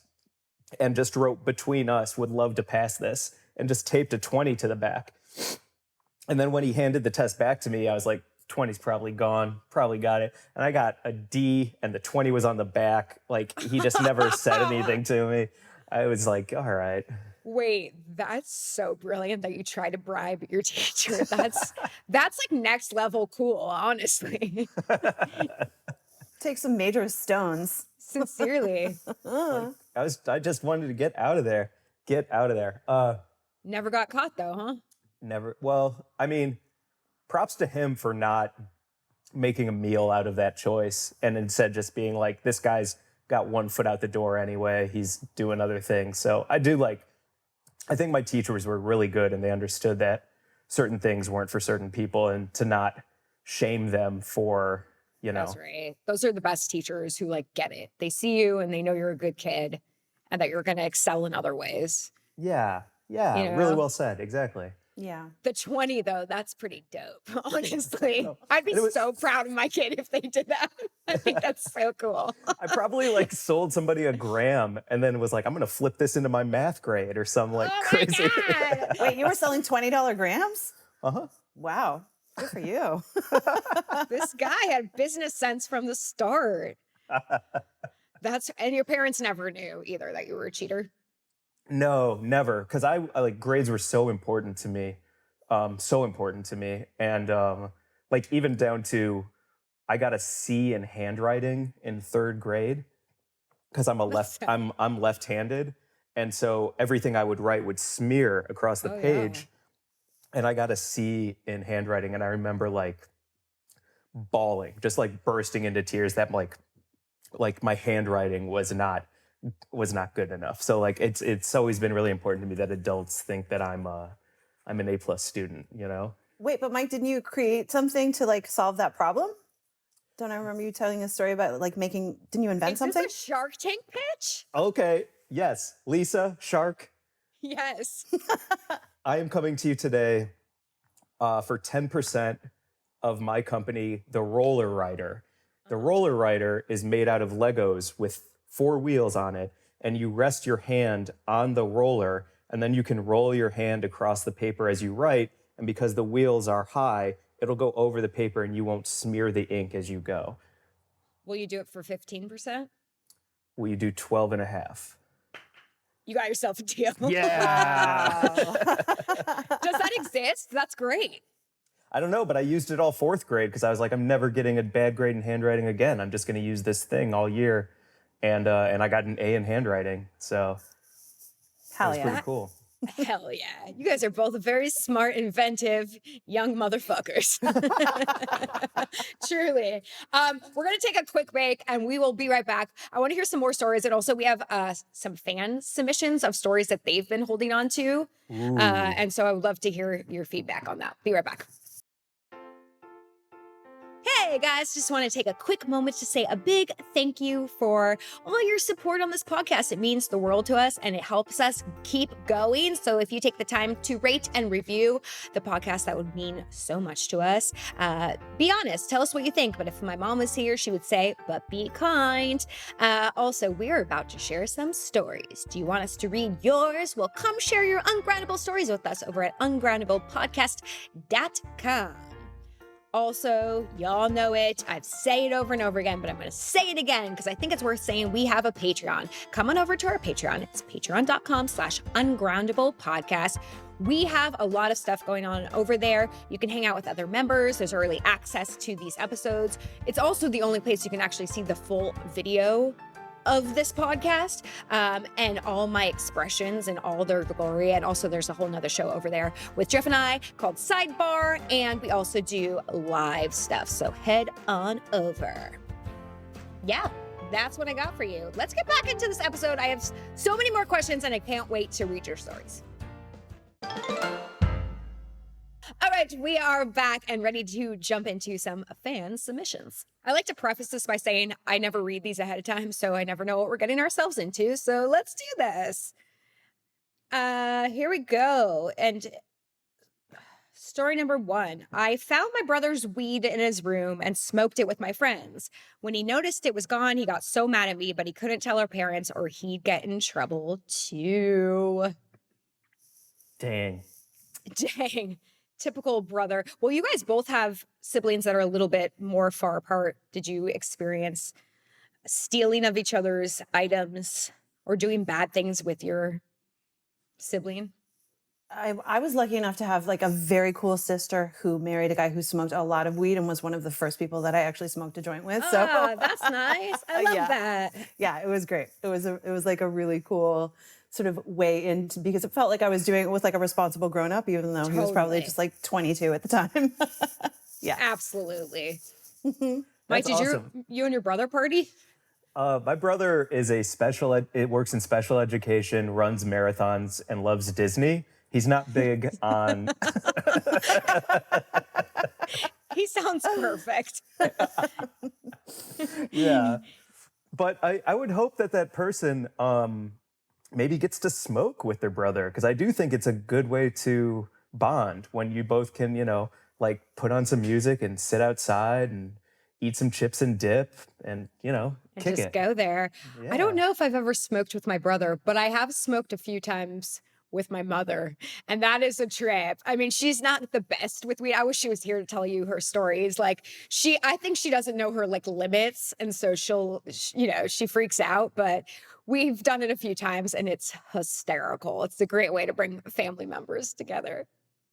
and just wrote, between us, would love to pass this, and just taped a 20 to the back. And then when he handed the test back to me, I was like, 20's probably gone, probably got it. And I got a D and the 20 was on the back. Like, he just never said anything to me. I was like, all right. Wait, that's so brilliant that you try to bribe your teacher. That's like next level cool, honestly. Take some major stones. Sincerely. Like, I just wanted to get out of there. Get out of there. Never got caught though, huh? Never. Well, I mean, props to him for not making a meal out of that choice and instead just being like, this guy's got one foot out the door anyway. He's doing other things. So I think my teachers were really good and they understood that certain things weren't for certain people, and to not shame them for, That's right. Those are the best teachers who like get it. They see you and they know you're a good kid and that you're going to excel in other ways. Yeah. You Really know? well said. Exactly. Yeah. The 20 though, that's pretty dope. Honestly, No. I'd be And it was- so proud of my kid if they did that. I think that's so cool. I probably like sold somebody a gram and then was like, I'm going to flip this into my math grade or some like Oh crazy. my God. Wait, you were selling $20 grams? Uh-huh. Wow. Good for you. This guy had business sense from the start. And your parents never knew either that you were a cheater. No, never. Because I like grades were so important to me. And like even down to I got a C in handwriting in 3rd grade because I'm left-handed. And so everything I would write would smear across the page. And I got a C in handwriting. And I remember like bawling, just like bursting into tears that like my handwriting was not good enough. So like it's always been really important to me that adults think that I'm an A+ student, you know? Wait, but Mike, didn't you create something to like solve that problem? Don't I remember you telling a story about like didn't you invent Is something? this a Shark Tank pitch? Okay, yes. Lisa, Shark, Yes. I am coming to you today for 10% of my company, the Roller Rider. The Roller Rider is made out of Legos with 4 wheels on it, and you rest your hand on the roller, and then you can roll your hand across the paper as you write, and because the wheels are high, it'll go over the paper and you won't smear the ink as you go. Will you do it for 15%? Will you do 12 and a half? You got yourself a deal. Yeah. Does that exist? That's great. I don't know, but I used it all 4th grade because I was like, I'm never getting a bad grade in handwriting again. I'm just going to use this thing all year. And I got an A in handwriting. So Hell it was yeah. pretty cool. Hell yeah. You guys are both very smart, inventive, young motherfuckers. Truly. We're going to take a quick break and we will be right back. I want to hear some more stories. And also we have some fan submissions of stories that they've been holding on to. And so I would love to hear your feedback on that. Be right back. Hey guys, just want to take a quick moment to say a big thank you for all your support on this podcast. It means the world to us and it helps us keep going. So if you take the time to rate and review the podcast, that would mean so much to us. Be honest, tell us what you think. But if my mom was here, she would say, but be kind. Also, we're about to share some stories. Do you want us to read yours? Well, come share your ungroundable stories with us over at ungroundablepodcast.com. Also, y'all know it. I've said it over and over again, but I'm going to say it again because I think it's worth saying. We have a Patreon. Come on over to our Patreon. It's patreon.com/ungroundablepodcast. We have a lot of stuff going on over there. You can hang out with other members. There's early access to these episodes. It's also the only place you can actually see the full video of this podcast and all my expressions and all their glory. And also there's a whole nother show over there with Jeff and I called Sidebar. And we also do live stuff. So head on over. Yeah, that's what I got for you. Let's get back into this episode. I have so many more questions and I can't wait to read your stories. All right, we are back and ready to jump into some fan submissions. I like to preface this by saying I never read these ahead of time, so I never know what we're getting ourselves into. So let's do this. Here we go. And story number 1. I found my brother's weed in his room and smoked it with my friends. When he noticed it was gone, he got so mad at me, but he couldn't tell our parents or he'd get in trouble too. Dang. Typical brother. Well, you guys both have siblings that are a little bit more far apart. Did you experience stealing of each other's items or doing bad things with your sibling? I was lucky enough to have like a very cool sister who married a guy who smoked a lot of weed and was one of the first people that I actually smoked a joint with. So That's nice. I love that. Yeah, it was great. It was like a really cool sort of way into, because it felt like I was doing it with like a responsible grown up, even though he was probably Totally. just like 22 at the time. Yeah. Absolutely. Mhm. Mike, That's did awesome. you and your brother party? My brother is it works in special education, runs marathons, and loves Disney. He's not big on. He sounds perfect. Yeah. But I would hope that that person maybe gets to smoke with their brother, because I do think it's a good way to bond when you both can, like put on some music and sit outside and eat some chips and dip and, And kick just it. go there. I don't Yeah. know if I've ever smoked with my brother, but I have smoked a few times with my mother, and that is a trip. I mean, she's not the best with weed. I wish she was here to tell you her stories. Like I think she doesn't know her like limits, and so she freaks out. But we've done it a few times, and it's hysterical. It's a great way to bring family members together.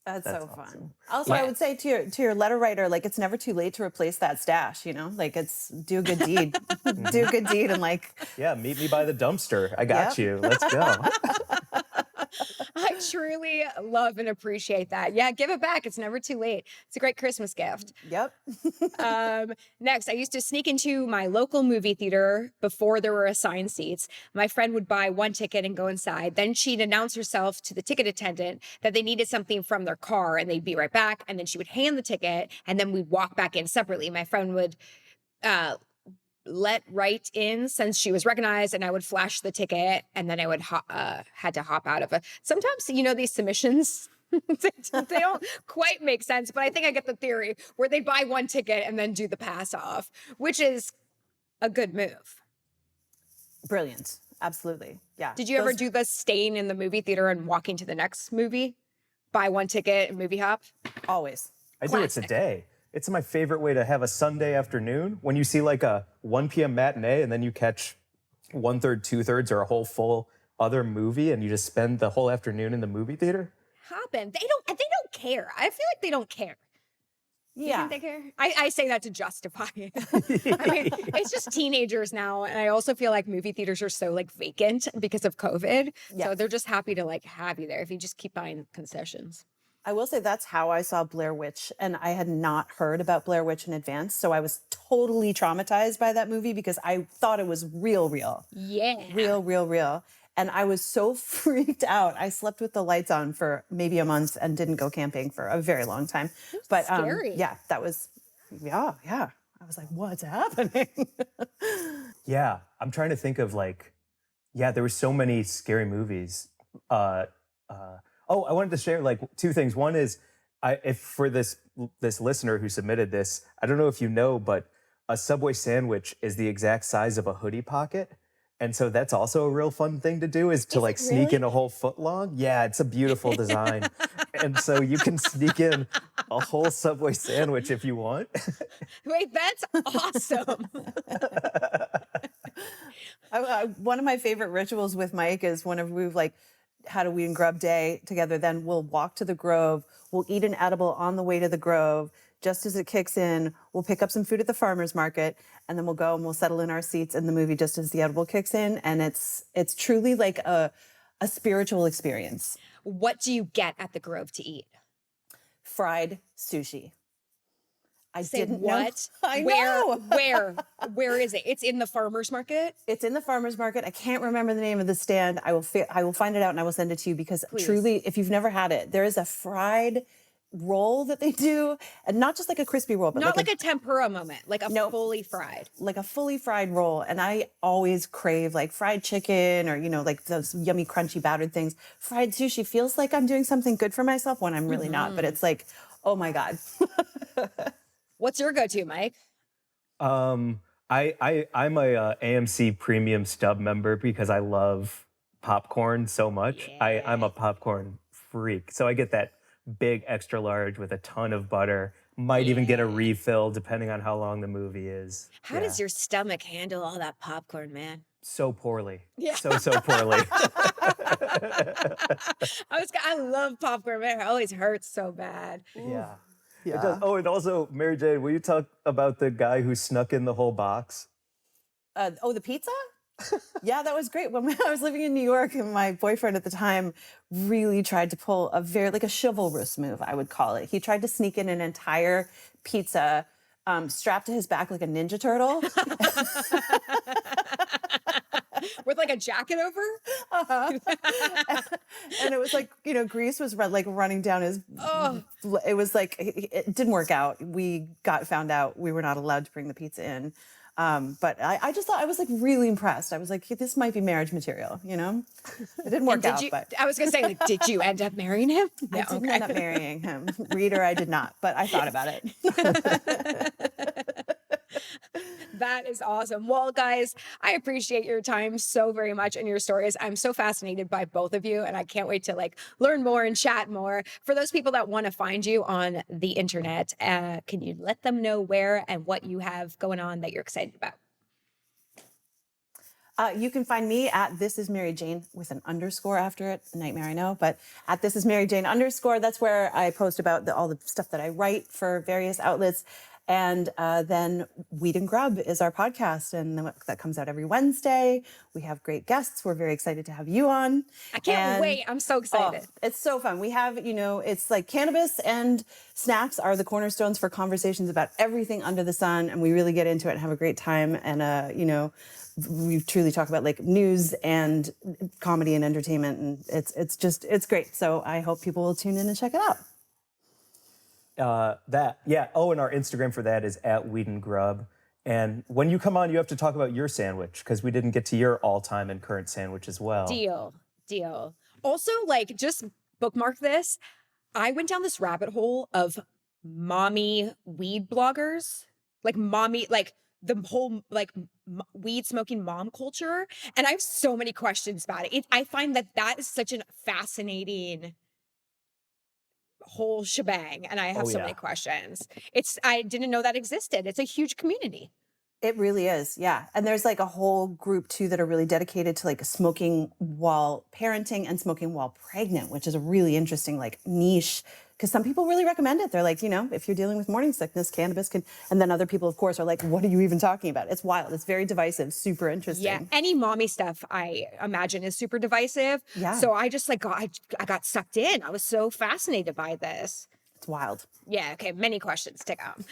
That's That's so awesome. fun. Also, I Yeah. would say to your letter writer, like it's never too late to replace that stash, like it's do a good deed. Do a good deed and like Yeah, meet me by the dumpster. I got Yep. you. Let's go. I truly love and appreciate that. Yeah, give it back. It's never too late. It's a great Christmas gift. yep. Next, I used to sneak into my local movie theater before there were assigned seats. My friend would buy one ticket and go inside. Then she'd announce herself to the ticket attendant that they needed something from their car and they'd be right back. And then she would hand the ticket and then we'd walk back in separately. My friend would let right in since she was recognized, and I would flash the ticket and then I would had to hop out of it. Sometimes, these submissions, they don't quite make sense, but I think I get the theory where they buy one ticket and then do the pass off, which is a good move. Brilliant. Absolutely. Yeah. Did you ever do the staying in the movie theater and walking to the next movie? Buy one ticket and movie hop? Always. I do it Classic. today. It's my favorite way to have a Sunday afternoon when you see like a 1 p.m. matinee and then you catch 1/3, 2/3, or a whole full other movie and you just spend the whole afternoon in the movie theater. Hopping. They don't care. I feel like they don't care. You Yeah. think they care? I say that to justify it. I mean, it's just teenagers now. And I also feel like movie theaters are so like vacant because of COVID. So Yes. they're just happy to like have you there if you just keep buying concessions. I will say that's how I saw Blair Witch, and I had not heard about Blair Witch in advance, so I was totally traumatized by that movie because I thought it was real. Yeah. Real. And I was so freaked out. I slept with the lights on for maybe a month and didn't go camping for a very long time. But scary. yeah, that was, yeah. I was like, what's happening? Yeah, I'm trying to think of there were so many scary movies. I wanted to share like two things. One is, if for this listener who submitted this, I don't know if you know, but a Subway sandwich is the exact size of a hoodie pocket. And so that's also a real fun thing to do is to like sneak in a whole foot long. Yeah, it's a beautiful design. And so you can sneak in a whole Subway sandwich if you want. Wait, that's awesome. One of my favorite rituals with Mike is whenever we've like had a Weed and Grub day together, then we'll walk to the Grove, we'll eat an edible on the way to the Grove. Just as it kicks in, we'll pick up some food at the farmer's market, and then we'll go and we'll settle in our seats in the movie just as the edible kicks in. And it's truly like a spiritual experience. What do you get at the Grove to eat? Fried sushi. I Say didn't what? know. I know. Where is it? It's in the farmer's market? It's in the farmer's market. I can't remember the name of the stand. I will find it out and I will send it to you because Please. truly, if you've never had it, there is a fried roll that they do, and not just like a crispy roll, but Not like a tempura moment, like a Nope. fully fried. like a fully fried roll. And I always crave like fried chicken or, like those yummy, crunchy, battered things. Fried sushi feels like I'm doing something good for myself when I'm really not, but it's like, oh my God. What's your go-to, Mike? I'm a AMC Premium Stub member because I love popcorn so much. I'm a popcorn freak. So I get that big extra large with a ton of butter. Might even get a refill depending on how long the movie is. How does your stomach handle all that popcorn, man? So poorly. Yeah. So poorly. I love popcorn, man. It always hurts so bad. Yeah. Yeah. It does. Oh, and also, Mary Jane, will you talk about the guy who snuck in the whole box? The pizza? Yeah, that was great. When I was living in New York, and my boyfriend at the time really tried to pull a chivalrous move, I would call it. He tried to sneak in an entire pizza strapped to his back like a Ninja Turtle. With like a jacket over? And it was like, grease was like running down his, Oh. it was like, it didn't work out. We found out we were not allowed to bring the pizza in. But I just thought, I was like really impressed. I was like, this might be marriage material, It didn't work out, but. I was going to say, like, did you end up marrying him? I didn't end up marrying him. Reader, I did not, but I thought about it. That is awesome. Well, guys, I appreciate your time so very much and your stories. I'm so fascinated by both of you, and I can't wait to like learn more and chat more. For those people that want to find you on the internet, can you let them know where and what you have going on that you're excited about? You can find me at This Is Mary Jane with an underscore after it. Nightmare, I know, but at This Is Mary Jane underscore. That's where I post about all the stuff that I write for various outlets. And then Weed and Grub is our podcast, and that comes out every Wednesday. We have great guests. We're very excited to have you on. I can't wait. I'm so excited. It's so fun. We have, it's like cannabis and snacks are the cornerstones for conversations about everything under the sun, and we really get into it and have a great time. And, we truly talk about like news and comedy and entertainment, and it's great. So I hope people will tune in and check it out. Oh, and our Instagram for that is at Weed and Grub. And when you come on, you have to talk about your sandwich, because we didn't get to your all-time and current sandwich as well. Deal. Also, like, just bookmark this. I went down this rabbit hole of mommy weed bloggers, like the whole like weed smoking mom culture, and I have so many questions about it. I find that is such a fascinating whole shebang, and I have so many questions. I didn't know that existed. It's a huge community. It really is, yeah. And there's like a whole group too that are really dedicated to like smoking while parenting and smoking while pregnant, which is a really interesting like niche, because some people really recommend it. They're like, if you're dealing with morning sickness, cannabis can, and then other people of course are like, what are you even talking about? It's wild. It's very divisive, super interesting. Yeah, any mommy stuff I imagine is super divisive. Yeah. So I just like I got sucked in. I was so fascinated by this. It's wild. Yeah, okay, many questions to come.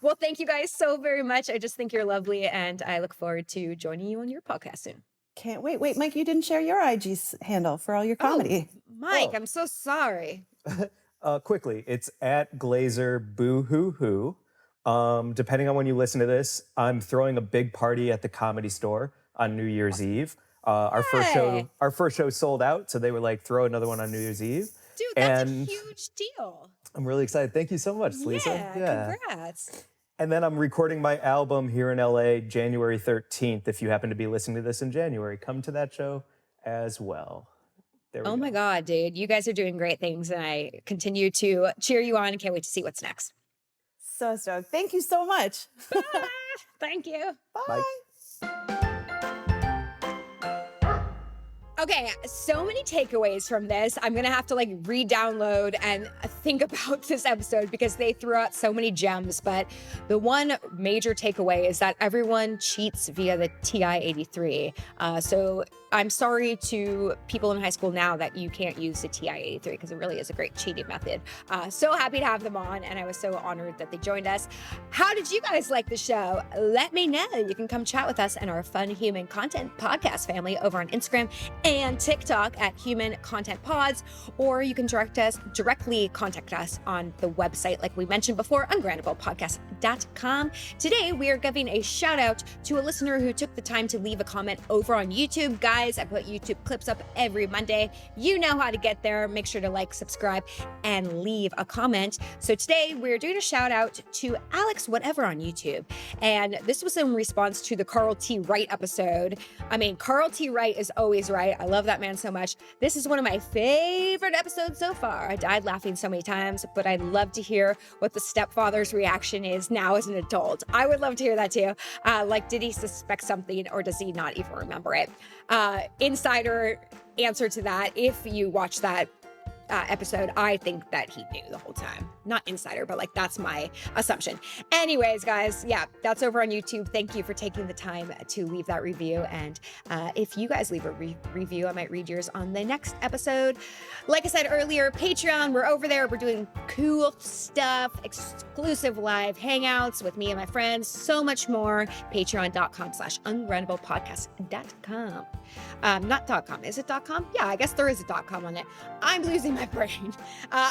Well, thank you guys so very much. I just think you're lovely, and I look forward to joining you on your podcast soon. Can't wait. Wait, Mike, you didn't share your IG handle for all your comedy. Mike, I'm so sorry. Quickly, it's at Glazer Boo Hoo Hoo. Depending on when you listen to this, I'm throwing a big party at the Comedy Store on New Year's Eve. Our first show sold out, so they were like, throw another one on New Year's Eve. Dude, that's a huge deal. I'm really excited. Thank you so much, Lisa. Yeah, congrats. And then I'm recording my album here in LA January 13th. If you happen to be listening to this in January, come to that show as well. There we go. My God, dude. You guys are doing great things, and I continue to cheer you on and can't wait to see what's next. So stoked. Thank you so much. Thank you. Bye. Okay, so many takeaways from this. I'm going to have to like re-download and think about this episode because they threw out so many gems. But the one major takeaway is that everyone cheats via the TI-83. So I'm sorry to people in high school now that you can't use the TI-83 because it really is a great cheating method. So happy to have them on, and I was so honored that they joined us. How did you guys like the show? Let me know. You can come chat with us and our Fun Human Content podcast family over on Instagram and TikTok at Human Content Pods, or you can directly contact us on the website, like we mentioned before, ungroundablepodcast.com. Today, we are giving a shout out to a listener who took the time to leave a comment over on YouTube. Guys, I put YouTube clips up every Monday. You know how to get there. Make sure to like, subscribe, and leave a comment. So today, we're doing a shout out to Alex Whatever on YouTube. And this was in response to the Carl T. Wright episode. I mean, Carl T. Wright is always right. I love that man so much. This is one of my favorite episodes so far. I died laughing so many times, but I'd love to hear what the stepfather's reaction is now as an adult. I would love to hear that too. Like, did he suspect something or does he not even remember it? Insider answer to that, if you watch that episode, I think that he knew the whole time. Not insider, but like that's my assumption. Anyways, guys, yeah, that's over on YouTube. Thank you for taking the time to leave that review. And if you guys leave a review, I might read yours on the next episode. Like I said earlier, Patreon, we're over there. We're doing cool stuff, exclusive live hangouts with me and my friends, so much more. Patreon.com/ungroundablepodcast.com. Not .com. Is it .com? Yeah, I guess there is a .com on it. I'm losing my brain.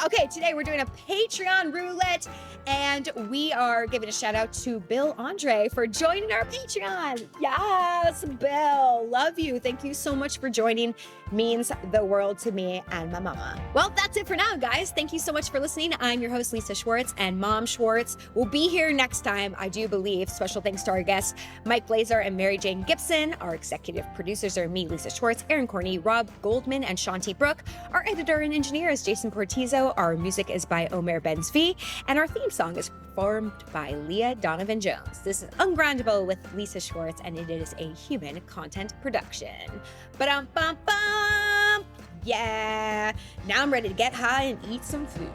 Okay, today we're doing a Patreon roulette, and we are giving a shout out to Bill Andre for joining our Patreon. Yes, Bill, love you. Thank you so much for joining. Means the world to me and my mama. Well, that's it for now, guys. Thank you so much for listening. I'm your host, Lisa Schwarz, and Mom Schwartz will be here next time, I do believe. Special thanks to our guests, Mike Blazer and Mary Jane Gibson. Our executive producers are me, Lisa Schwartz, Aaron Corney, Rob Goldman, and Shanti Brooke. Our editor and engineer is Jason Portizo. Our music is by Omer Benzvi, and our theme song is performed by Leah Donovan Jones. This is Ungroundable with Lisa Schwartz, and it is a human content production. Ba-dum-bum-bum! Yeah! Now I'm ready to get high and eat some food.